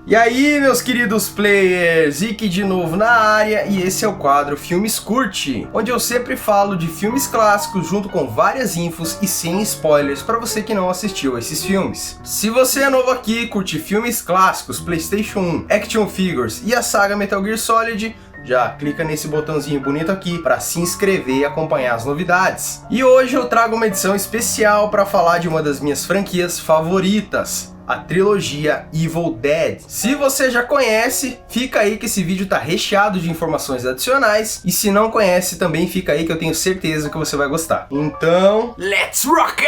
E aí, meus queridos players, Ike de novo na área, e esse é o quadro Filmes Curte, onde eu sempre falo de filmes clássicos junto com várias infos e sem spoilers para você que não assistiu a esses filmes. Se você é novo aqui, curte filmes clássicos, PlayStation 1, Action Figures e a saga Metal Gear Solid, já clica nesse botãozinho bonito aqui para se inscrever e acompanhar as novidades. E hoje eu trago uma edição especial para falar de uma das minhas franquias favoritas, a trilogia Evil Dead. Se você já conhece, fica aí que esse vídeo tá recheado de informações adicionais, e se não conhece, também fica aí que eu tenho certeza que você vai gostar. Então, let's rock!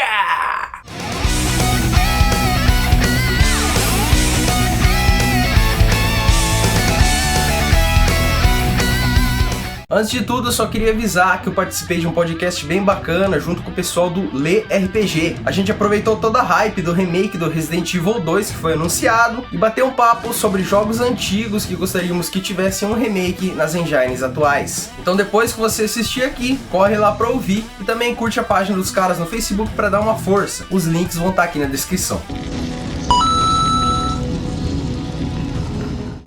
Antes de tudo, eu só queria avisar que eu participei de um podcast bem bacana junto com o pessoal do Lê RPG. A gente aproveitou toda a hype do remake do Resident Evil 2 que foi anunciado e bateu um papo sobre jogos antigos que gostaríamos que tivessem um remake nas engines atuais. Então depois que você assistir aqui, corre lá pra ouvir e também curte a página dos caras no Facebook para dar uma força. Os links vão estar aqui na descrição.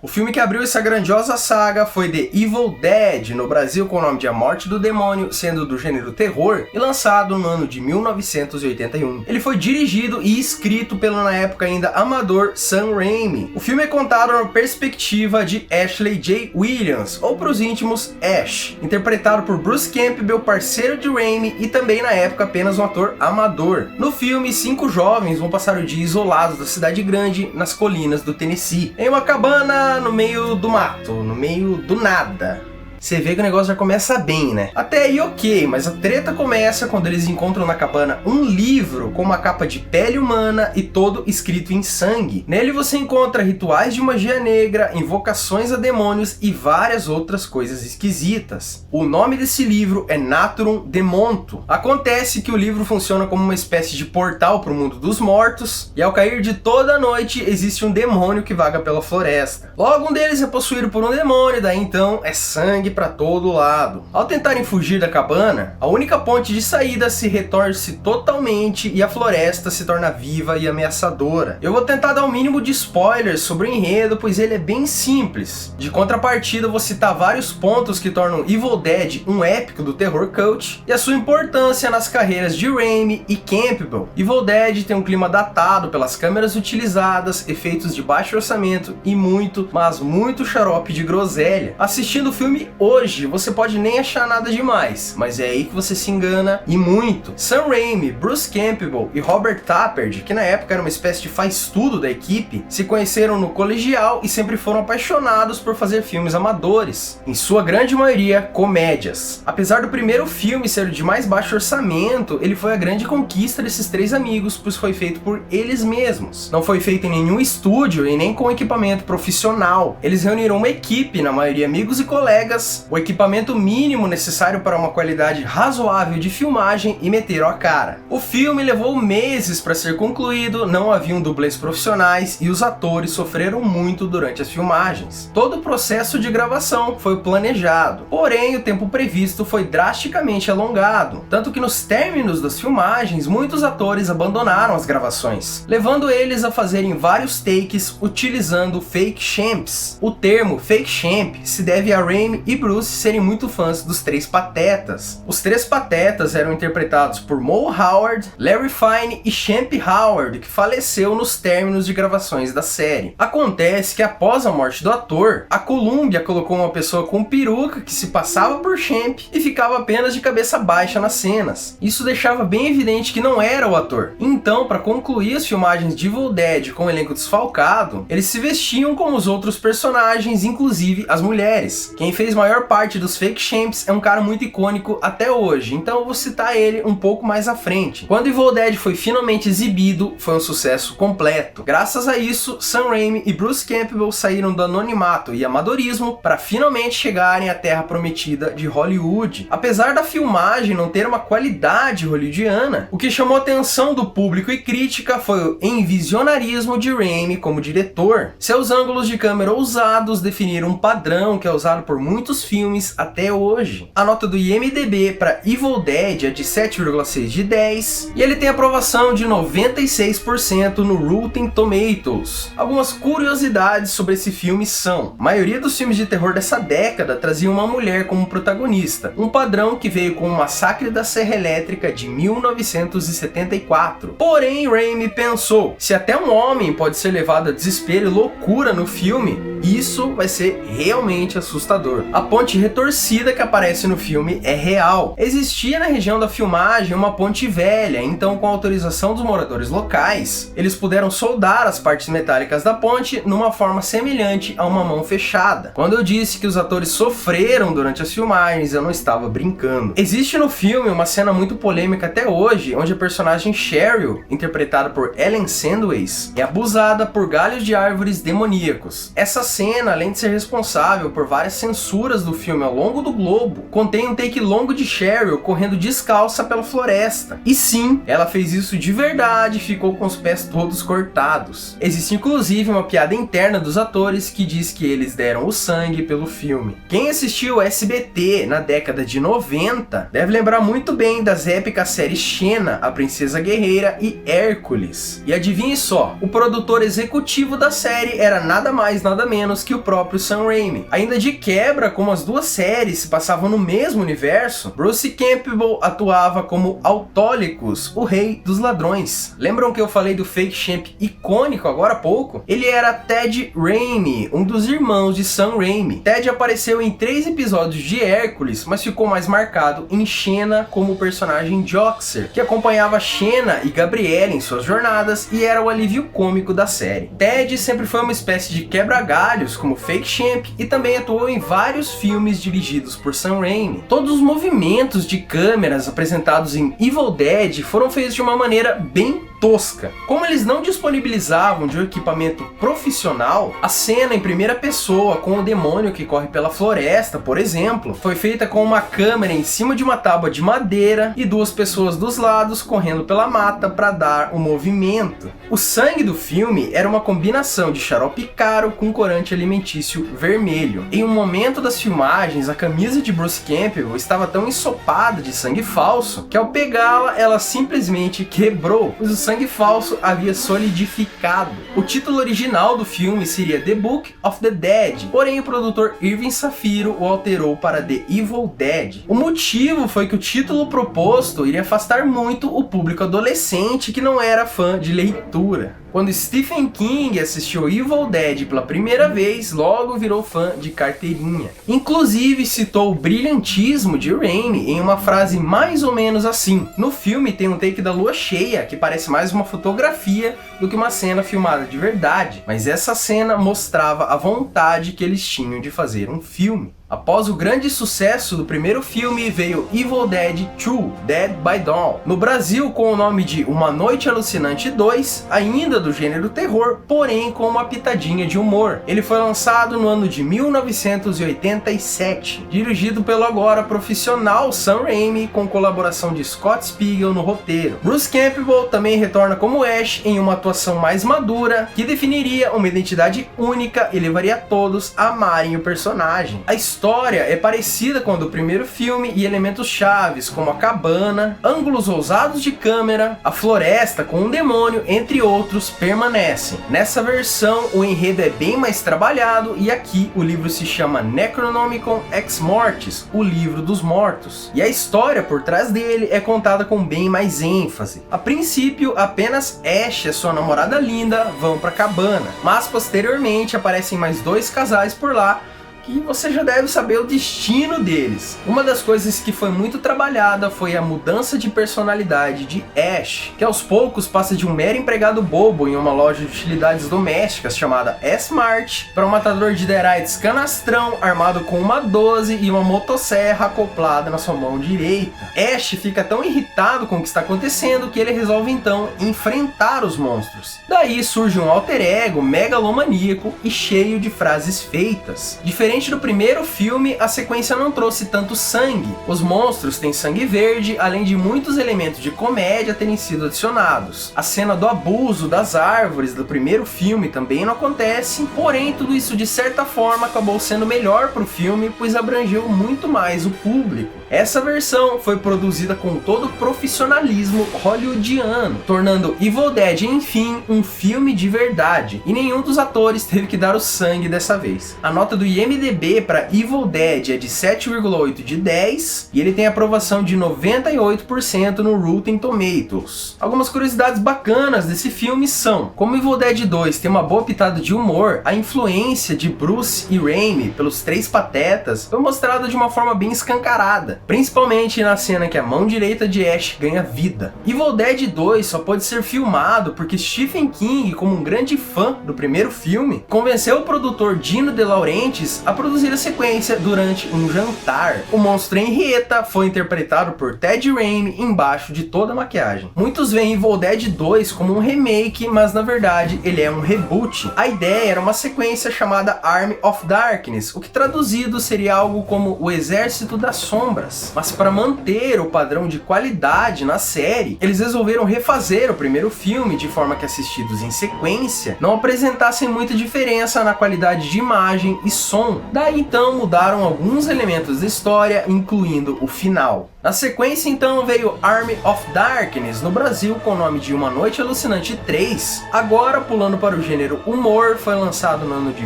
O filme que abriu essa grandiosa saga foi The Evil Dead, no Brasil com o nome de A Morte do Demônio, sendo do gênero terror, e lançado no ano de 1981. Ele foi dirigido e escrito pelo na época ainda amador Sam Raimi. O filme é contado na perspectiva de Ashley J. Williams, ou para os íntimos, Ash, interpretado por Bruce Campbell, parceiro de Raimi e também na época apenas um ator amador. No filme, 5 jovens vão passar o dia isolados da cidade grande, nas colinas do Tennessee, em uma cabana no meio do mato, no meio do nada. Você vê que o negócio já começa bem, né? Até aí ok, mas a treta começa quando eles encontram na cabana um livro com uma capa de pele humana e todo escrito em sangue. Nele você encontra rituais de magia negra, invocações a demônios e várias outras coisas esquisitas. O nome desse livro é Naturum Demonto. Acontece que o livro funciona como uma espécie de portal para o mundo dos mortos, e ao cair de toda a noite existe um demônio que vaga pela floresta. Logo um deles é possuído por um demônio, daí então é sangue para todo lado. Ao tentarem fugir da cabana, a única ponte de saída se retorce totalmente e a floresta se torna viva e ameaçadora. Eu vou tentar dar o mínimo de spoilers sobre o enredo, pois ele é bem simples. De contrapartida, vou citar vários pontos que tornam Evil Dead um épico do terror cult e a sua importância nas carreiras de Raimi e Campbell. Evil Dead tem um clima datado pelas câmeras utilizadas, efeitos de baixo orçamento e muito, mas muito xarope de groselha. Assistindo o filme hoje, você pode nem achar nada demais, mas é aí que você se engana e muito. Sam Raimi, Bruce Campbell e Robert Tappert, que na época era uma espécie de faz-tudo da equipe, se conheceram no colegial e sempre foram apaixonados por fazer filmes amadores, em sua grande maioria comédias. Apesar do primeiro filme ser de mais baixo orçamento, ele foi a grande conquista desses 3 amigos, pois foi feito por eles mesmos. Não foi feito em nenhum estúdio e nem com equipamento profissional. Eles reuniram uma equipe, na maioria amigos e colegas, o equipamento mínimo necessário para uma qualidade razoável de filmagem e meteram a cara. O filme levou meses para ser concluído, não haviam dublês profissionais e os atores sofreram muito durante as filmagens. Todo o processo de gravação foi planejado, porém o tempo previsto foi drasticamente alongado, tanto que nos términos das filmagens muitos atores abandonaram as gravações, levando eles a fazerem vários takes utilizando fake champs. O termo fake champ se deve a Raimi e Bruce serem muito fãs dos 3 Patetas. Os 3 Patetas eram interpretados por Moe Howard, Larry Fine e Champ Howard, que faleceu nos términos de gravações da série. Acontece que após a morte do ator, a Columbia colocou uma pessoa com peruca que se passava por Champ e ficava apenas de cabeça baixa nas cenas. Isso deixava bem evidente que não era o ator. Então, para concluir as filmagens de Evil Dead com o elenco desfalcado, eles se vestiam como os outros personagens, inclusive as mulheres. Quem fez maior parte dos fake champs é um cara muito icônico até hoje, então eu vou citar ele um pouco mais à frente. Quando Evil Dead foi finalmente exibido, foi um sucesso completo. Graças a isso, Sam Raimi e Bruce Campbell saíram do anonimato e amadorismo para finalmente chegarem à terra prometida de Hollywood. Apesar da filmagem não ter uma qualidade hollywoodiana, o que chamou a atenção do público e crítica foi o envisionarismo de Raimi como diretor. Seus ângulos de câmera ousados definiram um padrão que é usado por muitos dos filmes até hoje. A nota do IMDb para Evil Dead é de 7,6 de 10 e ele tem aprovação de 96% no Rotten Tomatoes. Algumas curiosidades sobre esse filme são: a maioria dos filmes de terror dessa década trazia uma mulher como protagonista, um padrão que veio com o Massacre da Serra Elétrica de 1974. Porém, Raimi pensou: se até um homem pode ser levado a desespero e loucura no filme, isso vai ser realmente assustador. A ponte retorcida que aparece no filme é real. Existia na região da filmagem uma ponte velha, então com a autorização dos moradores locais, eles puderam soldar as partes metálicas da ponte numa forma semelhante a uma mão fechada. Quando eu disse que os atores sofreram durante as filmagens, eu não estava brincando. Existe no filme uma cena muito polêmica até hoje, onde a personagem Cheryl, interpretada por Ellen Sandwich, é abusada por galhos de árvores demoníacos. Essa cena, além de ser responsável por várias censuras do filme ao longo do globo, contém um take longo de Cheryl correndo descalça pela floresta. E sim, ela fez isso de verdade e ficou com os pés todos cortados. Existe inclusive uma piada interna dos atores que diz que eles deram o sangue pelo filme. Quem assistiu SBT na década de 90 deve lembrar muito bem das épicas séries Xena, a Princesa Guerreira e Hércules. E adivinhe só, o produtor executivo da série era nada mais nada menos que o próprio Sam Raimi. Ainda de quebra, como as duas séries se passavam no mesmo universo, Bruce Campbell atuava como Autólicos, o rei dos ladrões. Lembram que eu falei do fake champ icônico agora há pouco? Ele era Ted Raimi, um dos irmãos de Sam Raimi. Ted apareceu em 3 episódios de Hércules, mas ficou mais marcado em Xena como o personagem Joxer, que acompanhava Xena e Gabriela em suas jornadas e era o alívio cômico da série. Ted sempre foi uma espécie de quebra-galhos como fake champ e também atuou em vários filmes dirigidos por Sam Raimi. Todos os movimentos de câmeras apresentados em Evil Dead foram feitos de uma maneira bem tosca. Como eles não disponibilizavam de um equipamento profissional, a cena em primeira pessoa com o demônio que corre pela floresta, por exemplo, foi feita com uma câmera em cima de uma tábua de madeira e 2 pessoas dos lados correndo pela mata para dar o movimento. O sangue do filme era uma combinação de xarope caro com corante alimentício vermelho. Em um momento das filmagens, a camisa de Bruce Campbell estava tão ensopada de sangue falso que ao pegá-la, ela simplesmente quebrou, pois o sangue falso havia solidificado. O título original do filme seria The Book of the Dead, porém o produtor Irving Safiro o alterou para The Evil Dead. O motivo foi que o título proposto iria afastar muito o público adolescente que não era fã de leitura. Quando Stephen King assistiu Evil Dead pela primeira vez, logo virou fã de carteirinha. Inclusive citou o brilhantismo de Raimi em uma frase mais ou menos assim: no filme tem um take da lua cheia que parece mais uma fotografia do que uma cena filmada de verdade, mas essa cena mostrava a vontade que eles tinham de fazer um filme. Após o grande sucesso do primeiro filme, veio Evil Dead 2, Dead by Dawn. No Brasil, com o nome de Uma Noite Alucinante 2, ainda do gênero terror, porém com uma pitadinha de humor. Ele foi lançado no ano de 1987, dirigido pelo agora profissional Sam Raimi, com colaboração de Scott Spiegel no roteiro. Bruce Campbell também retorna como Ash em uma atuação mais madura, que definiria uma identidade única e levaria todos a amarem o personagem. A história é parecida com a do primeiro filme e elementos chaves como a cabana, ângulos ousados de câmera, a floresta com um demônio, entre outros, permanecem. Nessa versão o enredo é bem mais trabalhado e aqui o livro se chama Necronomicon Ex Mortis, o livro dos mortos, e a história por trás dele é contada com bem mais ênfase. A princípio apenas Ash e sua namorada linda vão para a cabana, mas posteriormente aparecem mais 2 casais por lá e você já deve saber o destino deles. Uma das coisas que foi muito trabalhada foi a mudança de personalidade de Ash, que aos poucos passa de um mero empregado bobo em uma loja de utilidades domésticas chamada S-Mart para um matador de dereitos canastrão armado com uma 12 e uma motosserra acoplada na sua mão direita. Ash fica tão irritado com o que está acontecendo que ele resolve então enfrentar os monstros. Daí surge um alter ego megalomaníaco e cheio de frases feitas. Diferente Diferente do primeiro filme, a sequência não trouxe tanto sangue. Os monstros têm sangue verde, além de muitos elementos de comédia terem sido adicionados. A cena do abuso das árvores do primeiro filme também não acontece, porém tudo isso de certa forma acabou sendo melhor para o filme, pois abrangeu muito mais o público. Essa versão foi produzida com todo o profissionalismo hollywoodiano, tornando Evil Dead, enfim, um filme de verdade, e nenhum dos atores teve que dar o sangue dessa vez. A nota do IMDb para Evil Dead é de 7,8 de 10, e ele tem aprovação de 98% no Rotten Tomatoes. Algumas curiosidades bacanas desse filme são: como Evil Dead 2 tem uma boa pitada de humor, a influência de Bruce e Raimi pelos três patetas foi mostrada de uma forma bem escancarada, principalmente na cena que a mão direita de Ash ganha vida. Evil Dead 2 só pode ser filmado porque Stephen King, como um grande fã do primeiro filme, convenceu o produtor Dino De Laurentiis a produzir a sequência durante um jantar. O monstro Henrietta foi interpretado por Ted Raimi embaixo de toda a maquiagem. Muitos veem Evil Dead 2 como um remake, mas na verdade ele é um reboot. A ideia era uma sequência chamada Army of Darkness, o que traduzido seria algo como o Exército das Sombras. Mas para manter o padrão de qualidade na série, eles resolveram refazer o primeiro filme de forma que assistidos em sequência não apresentassem muita diferença na qualidade de imagem e som. Daí então mudaram alguns elementos da história, incluindo o final. Na sequência então veio Army of Darkness no Brasil com o nome de Uma Noite Alucinante 3. Agora pulando para o gênero humor, foi lançado no ano de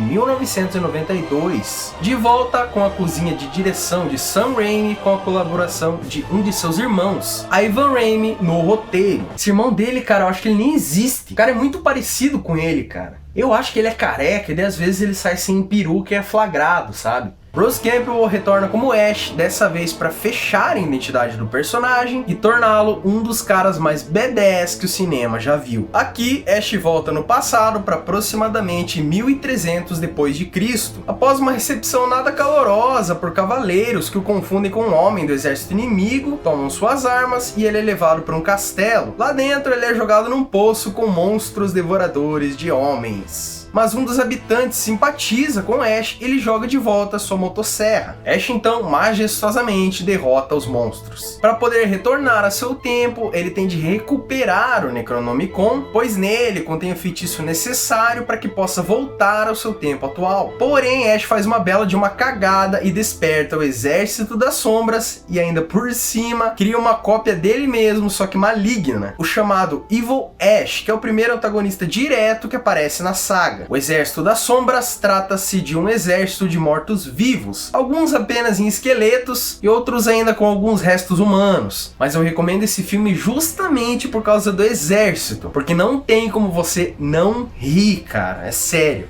1992. De volta com a cozinha de direção de Sam Raimi com a colaboração de um de seus irmãos, Ivan Raimi, no roteiro. Esse irmão dele, cara, eu acho que ele nem existe. O cara é muito parecido com ele, cara. Eu acho que ele é careca e às vezes ele sai sem peruca e é flagrado, sabe? Bruce Campbell retorna como Ash, dessa vez para fechar a identidade do personagem e torná-lo um dos caras mais badass que o cinema já viu. Aqui, Ash volta no passado para aproximadamente 1300 depois de Cristo, após uma recepção nada calorosa por cavaleiros que o confundem com um homem do exército inimigo, tomam suas armas e ele é levado para um castelo. Lá dentro ele é jogado num poço com monstros devoradores de homens. Mas um dos habitantes simpatiza com Ash e ele joga de volta sua motosserra. Ash então majestosamente derrota os monstros. Para poder retornar a seu tempo, ele tem de recuperar o Necronomicon, pois nele contém o feitiço necessário para que possa voltar ao seu tempo atual. Porém, Ash faz uma bela de uma cagada e desperta o Exército das Sombras e ainda por cima cria uma cópia dele mesmo, só que maligna, o chamado Evil Ash, que é o primeiro antagonista direto que aparece na saga. O Exército das Sombras trata-se de um exército de mortos-vivos, alguns apenas em esqueletos e outros ainda com alguns restos humanos. Mas eu recomendo esse filme justamente por causa do exército, porque não tem como você não rir, cara, é sério.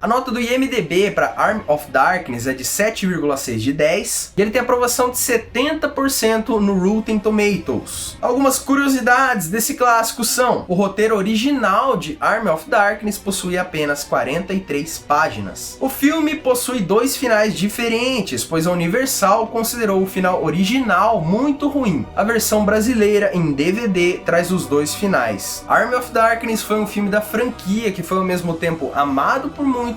A nota do IMDb para Army of Darkness é de 7,6 de 10 e ele tem aprovação de 70% no Rotten Tomatoes. Algumas curiosidades desse clássico são: o roteiro original de Army of Darkness possui apenas 43 páginas. O filme possui dois finais diferentes, pois a Universal considerou o final original muito ruim. A versão brasileira em DVD traz os dois finais. Army of Darkness foi um filme da franquia que foi ao mesmo tempo amado por muitos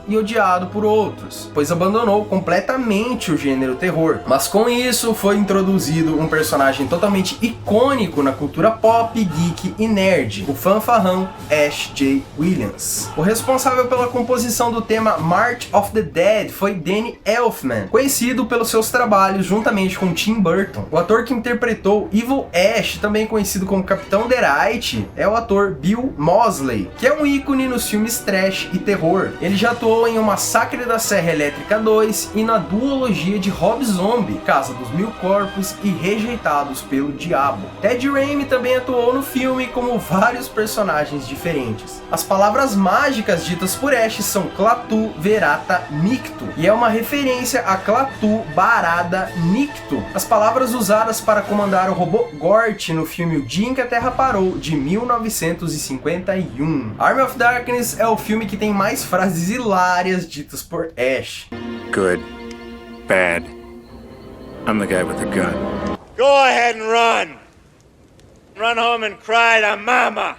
e odiado por outros, pois abandonou completamente o gênero terror. Mas com isso foi introduzido um personagem totalmente icônico na cultura pop, geek e nerd, o fanfarrão Ash J. Williams. O responsável pela composição do tema March of the Dead foi Danny Elfman, conhecido pelos seus trabalhos juntamente com Tim Burton. O ator que interpretou Evil Ash, também conhecido como Capitão Derite, é o ator Bill Moseley, que é um ícone nos filmes trash e terror. Ele já atuou em O Massacre da Serra Elétrica 2 e na duologia de Rob Zombie, Casa dos Mil Corpos e Rejeitados pelo Diabo. Ted Raimi também atuou no filme como vários personagens diferentes. As palavras mágicas ditas por Ash são Klaatu Verata Nicto, e é uma referência a Klaatu Barada Nicto, as palavras usadas para comandar o robô Gort no filme O Dia em que a Terra Parou, de 1951. Army of Darkness é o filme que tem mais frases hilárias ditas por Ash. Good, bad, I'm the guy with the gun. Go ahead and run. Run home and cry to mama.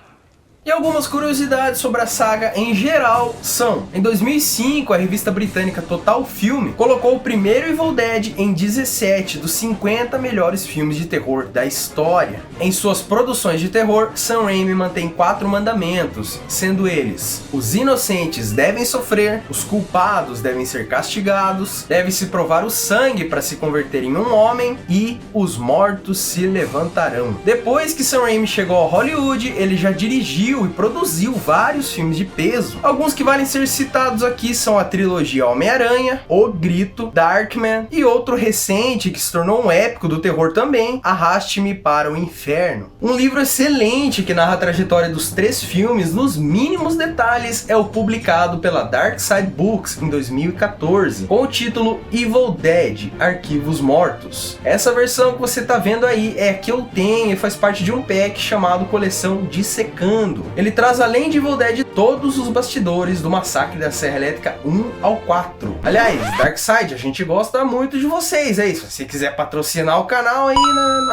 E algumas curiosidades sobre a saga em geral são: em 2005, a revista britânica Total Film colocou o primeiro Evil Dead em 17 dos 50 melhores filmes de terror da história. Em suas produções de terror, Sam Raimi mantém 4 mandamentos, sendo eles: os inocentes devem sofrer, os culpados devem ser castigados, deve-se provar o sangue para se converter em um homem e os mortos se levantarão. Depois que Sam Raimi chegou a Hollywood, ele já dirigiu e produziu vários filmes de peso. Alguns que valem ser citados aqui são a trilogia Homem-Aranha, O Grito, Darkman e outro recente que se tornou um épico do terror também, Arraste-me para o Inferno. Um livro excelente que narra a trajetória dos 3 filmes nos mínimos detalhes é o publicado pela Dark Side Books em 2014, com o título Evil Dead, Arquivos Mortos. Essa versão que você tá vendo aí é a que eu tenho e faz parte de um pack chamado Coleção Dissecando. Ele traz, além de Evil Dead, todos os bastidores do massacre da Serra Elétrica 1 ao 4. Aliás, Darkside, a gente gosta muito de vocês, é isso. Se você quiser patrocinar o canal aí,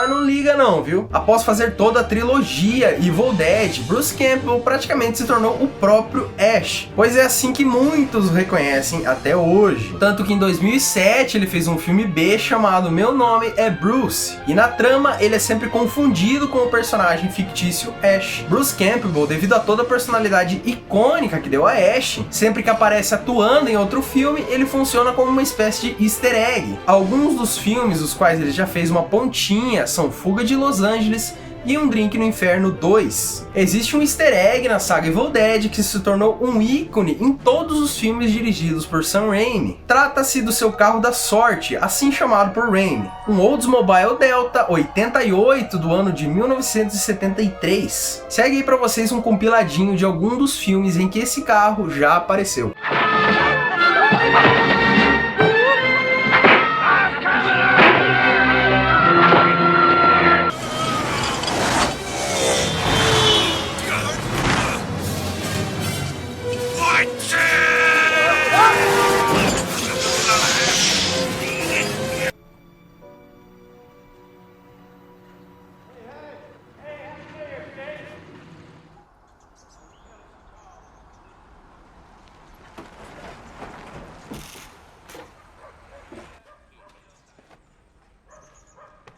não liga não, viu? Após fazer toda a trilogia Evil Dead, Bruce Campbell praticamente se tornou o próprio Ash, pois é assim que muitos o reconhecem até hoje. Tanto que em 2007 ele fez um filme B chamado Meu Nome é Bruce, e na trama ele é sempre confundido com o personagem fictício Ash. Bruce Campbell, devido a toda a personalidade icônica que deu a Ash, sempre que aparece atuando em outro filme, ele funciona como uma espécie de easter egg. Alguns dos filmes dos quais ele já fez uma pontinha são Fuga de Los Angeles e Um Drink no Inferno 2. Existe um easter egg na saga Evil Dead que se tornou um ícone em todos os filmes dirigidos por Sam Raimi. Trata-se do seu carro da sorte, assim chamado por Raimi, um Oldsmobile Delta 88 do ano de 1973. Segue aí pra vocês um compiladinho de algum dos filmes em que esse carro já apareceu.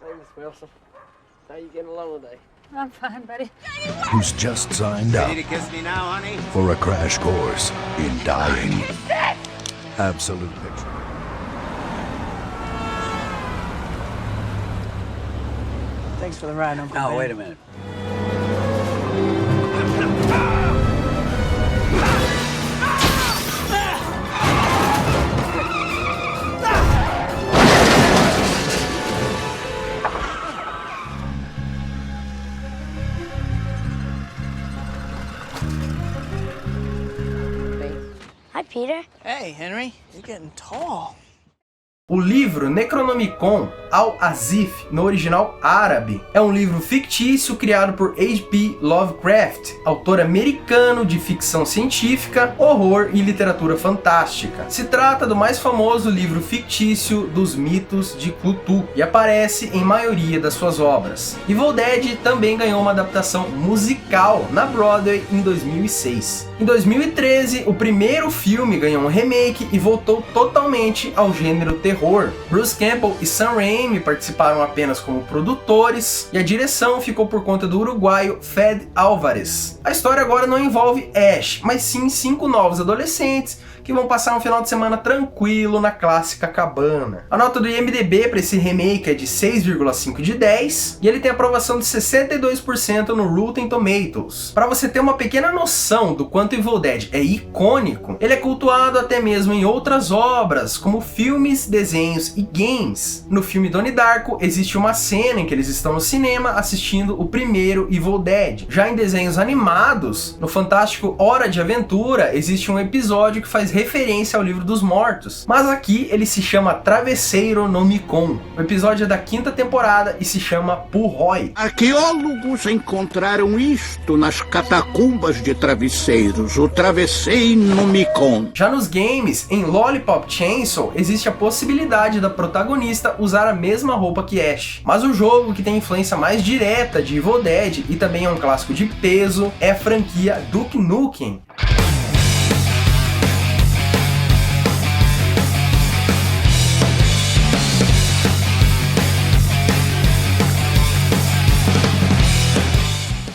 Hey, Miss Wilson. How you getting along today? I'm fine, buddy. Who's just signed up Ready to kiss me now, honey? for a crash course in dying. Absolute picture. Thanks for the ride, Uncle Oh, Ben. wait a minute. Hi, Peter. Hey, Henry. You're getting tall. O livro Necronomicon Al-Azif, no original árabe, é um livro fictício criado por H.P. Lovecraft, autor americano de ficção científica, horror e literatura fantástica. Se trata do mais famoso livro fictício dos mitos de Cthulhu e aparece em maioria das suas obras. Evil Dead também ganhou uma adaptação musical na Broadway em 2006. Em 2013, o primeiro filme ganhou um remake e voltou totalmente ao gênero terror. Bruce Campbell e Sam Raimi participaram apenas como produtores e a direção ficou por conta do uruguaio Fede Álvares. A história agora não envolve Ash, mas sim 5 novos adolescentes que vão passar um final de semana tranquilo na clássica cabana. A nota do IMDb para esse remake é de 6,5 de 10 e ele tem aprovação de 62% no Rotten Tomatoes. Para você ter uma pequena noção do quanto Evil Dead é icônico, ele é cultuado até mesmo em outras obras, como filmes, desenhos e games. No filme Donnie Darko existe uma cena em que eles estão no cinema assistindo o primeiro Evil Dead. Já em desenhos animados, no fantástico Hora de Aventura, existe um episódio que faz referência ao Livro dos Mortos, mas aqui ele se chama Travesseiro no Mekong. O episódio é da 5ª temporada e se chama Puhoi. Arqueólogos encontraram isto nas catacumbas de travesseiros, o Travesseiro no Mekong. Já nos games, em Lollipop Chainsaw, existe a possibilidade da protagonista usar a mesma roupa que Ash. Mas o jogo que tem influência mais direta de Evil Dead e também é um clássico de peso é a franquia Duke Nukem.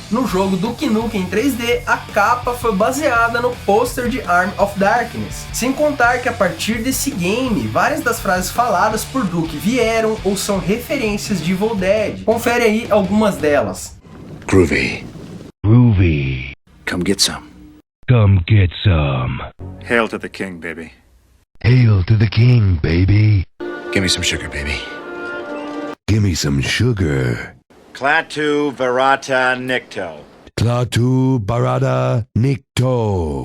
No jogo Duke Nukem 3D, a capa foi baseada no pôster de Army of Darkness. Sem contar que a partir desse game, várias das frases faladas por Duke vieram ou são referências de Evil Dead. Confere aí algumas delas. Groovy. Groovy. Come get some. Come get some. Hail to the king, baby. Hail to the king, baby. Give me some sugar, baby. Give me some sugar. Klaatu Barada Nikto. Klaatu Barada Nikto.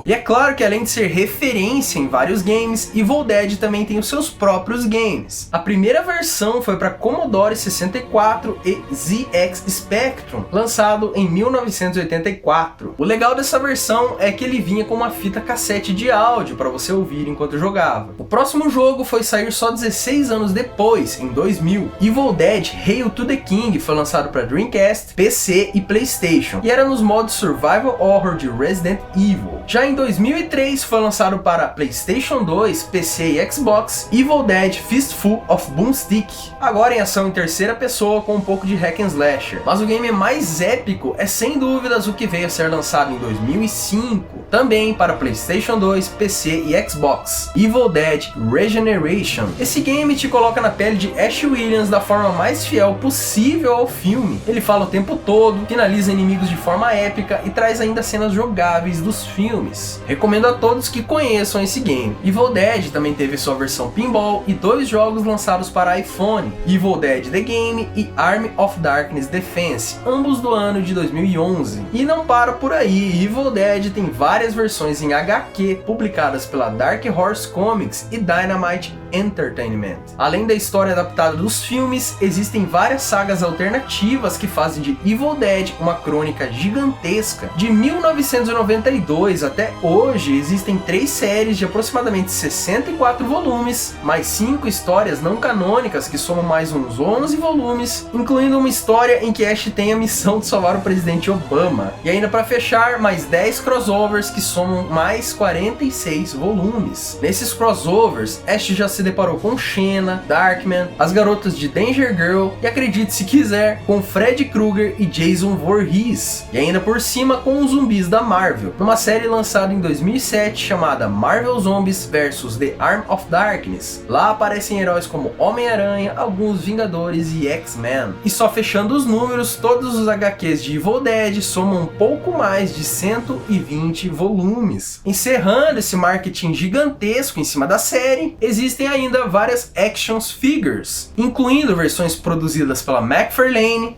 E é claro que além de ser referência em vários games, Evil Dead também tem os seus próprios games. A primeira versão foi para Commodore 64 e ZX Spectrum, lançado em 1984. O legal dessa versão é que ele vinha com uma fita cassete de áudio para você ouvir enquanto jogava. O próximo jogo foi sair só 16 anos depois, em 2000. Evil Dead Hail to the King foi lançado para Dreamcast, PC e PlayStation, e era nos modos Survival Horror de Resident Evil. Já em 2003 foi lançado para PlayStation 2, PC e Xbox, Evil Dead Fistful of Boomstick, agora em ação em terceira pessoa com um pouco de hack and slasher. Mas o game mais épico é sem dúvidas o que veio a ser lançado em 2005, também para PlayStation 2, PC e Xbox, Evil Dead Regeneration. Esse game te coloca na pele de Ash Williams da forma mais fiel possível ao filme. Ele fala o tempo todo, finaliza inimigos de forma épica e traz ainda cenas jogáveis dos filmes. Recomendo a todos que conheçam esse game. Evil Dead também teve sua versão pinball e 2 jogos lançados para iPhone, Evil Dead The Game e Army of Darkness Defense, ambos do ano de 2011. E não para por aí, Evil Dead tem várias versões em HQ publicadas pela Dark Horse Comics e Dynamite Entertainment. Além da história adaptada dos filmes, existem várias sagas alternativas que fazem de Evil Dead uma crônica gigantesca. De 1992 até hoje, existem 3 séries de aproximadamente 64 volumes, mais 5 histórias não canônicas que somam mais uns 11 volumes, incluindo uma história em que Ash tem a missão de salvar o presidente Obama. E ainda para fechar, mais 10 crossovers que somam mais 46 volumes. Nesses crossovers, Ash já se deparou com Xena, Darkman, as garotas de Danger Girl e, acredite se quiser, com Freddy Krueger e Jason Voorhees. E ainda por cima com os zumbis da Marvel, numa série lançada em 2007 chamada Marvel Zombies vs The Arm of Darkness. Lá aparecem heróis como Homem-Aranha, alguns Vingadores e X-Men. E só fechando os números, todos os HQs de Evil Dead somam um pouco mais de 120 volumes. Encerrando esse marketing gigantesco em cima da série, existem ainda várias action figures, incluindo versões produzidas pela McFarlane,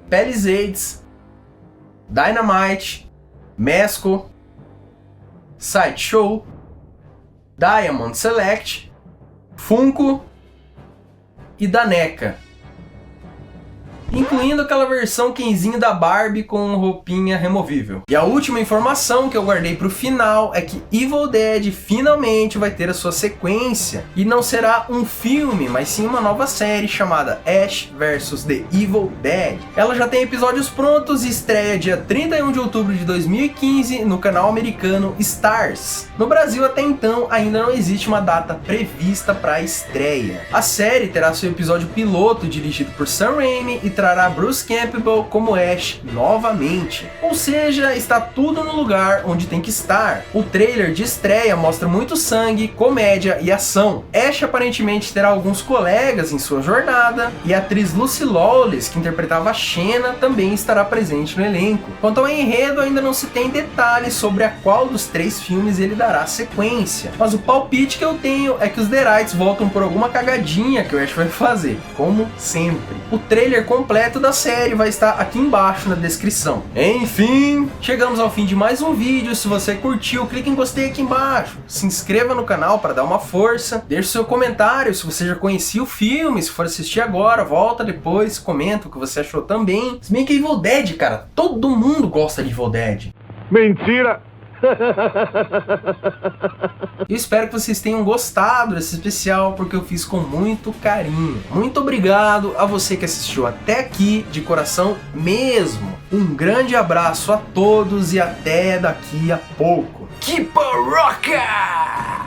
Palisades, Dynamite, Mesco, Sideshow, Diamond Select, Funko e da NECA, incluindo aquela versão Kenzinho da Barbie com roupinha removível. E a última informação que eu guardei pro final é que Evil Dead finalmente vai ter a sua sequência, e não será um filme, mas sim uma nova série chamada Ash vs The Evil Dead. Ela já tem episódios prontos e estreia dia 31 de outubro de 2015 no canal americano Starz. No Brasil até então ainda não existe uma data prevista para a estreia. A série terá seu episódio piloto dirigido por Sam Raimi e trará Bruce Campbell como Ash novamente. Ou seja, está tudo no lugar onde tem que estar. O trailer de estreia mostra muito sangue, comédia e ação. Ash aparentemente terá alguns colegas em sua jornada, e a atriz Lucy Lawless, que interpretava a Xena, também estará presente no elenco. Quanto ao enredo, ainda não se tem detalhes sobre a qual dos 3 filmes ele dará sequência, mas o palpite que eu tenho é que os Deadites voltam por alguma cagadinha que o Ash vai fazer, como sempre. O trailer completo completo da série vai estar aqui embaixo na descrição. Enfim, chegamos ao fim de mais um vídeo. Se você curtiu, clique em gostei aqui embaixo. Se inscreva no canal para dar uma força. Deixe seu comentário se você já conhecia o filme. Se for assistir agora, volta depois, comenta o que você achou também. Se bem que Evil Dead, cara, todo mundo gosta de Evil Dead. Mentira! Eu espero que vocês tenham gostado desse especial, porque eu fiz com muito carinho. Muito obrigado a você que assistiu até aqui, de coração mesmo. Um grande abraço a todos e até daqui a pouco. Keep a rockin'!